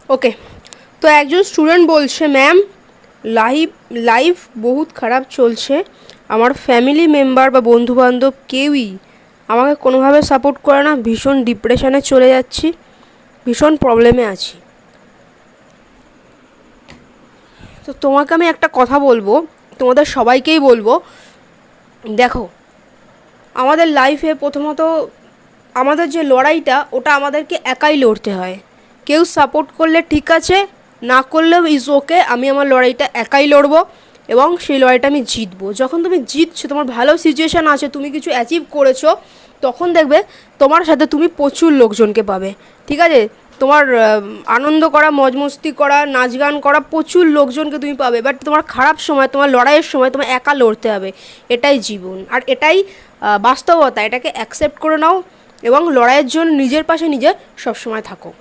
ওকে, তো একজন স্টুডেন্ট বলছে ম্যাম লাইফ বহুত খারাপ চলছে, আমার ফ্যামিলি মেম্বার বা বন্ধুবান্ধব কেউই আমাকে কোনোভাবে সাপোর্ট করে না, ভীষণ ডিপ্রেশনে চলে যাচ্ছি, ভীষণ প্রবলেমে আছি। তো তোমাকে আমি একটা কথা বলবো, তোমাদের সবাইকেই বলবো, দেখো আমাদের লাইফে প্রথমত আমাদের যে লড়াইটা ওটা আমাদেরকে একাই লড়তে হয়। কেউ সাপোর্ট করলে ঠিক আছে, না করলেও ইজ ওকে, আমি আমার লড়াইটা একাই লড়বো এবং সেই লড়াইটা আমি জিতবো। যখন তুমি জিতছো, তোমার ভালো সিচুয়েশান আছে, তুমি কিছু অ্যাচিভ করেছো, তখন দেখবে তোমার সাথে তুমি প্রচুর লোকজনকে পাবে। ঠিক আছে, তোমার আনন্দ করা, মজ মস্তি করা, নাচ গান করা প্রচুর লোকজনকে তুমি পাবে। বাট তোমার খারাপ সময়, তোমার লড়াইয়ের সময় তোমার একা লড়তে হবে। এটাই জীবন আর এটাই বাস্তবতা। এটাকে অ্যাকসেপ্ট করে নাও এবং লড়াইয়ের জন্য নিজের পাশে নিজে সবসময় থাকো।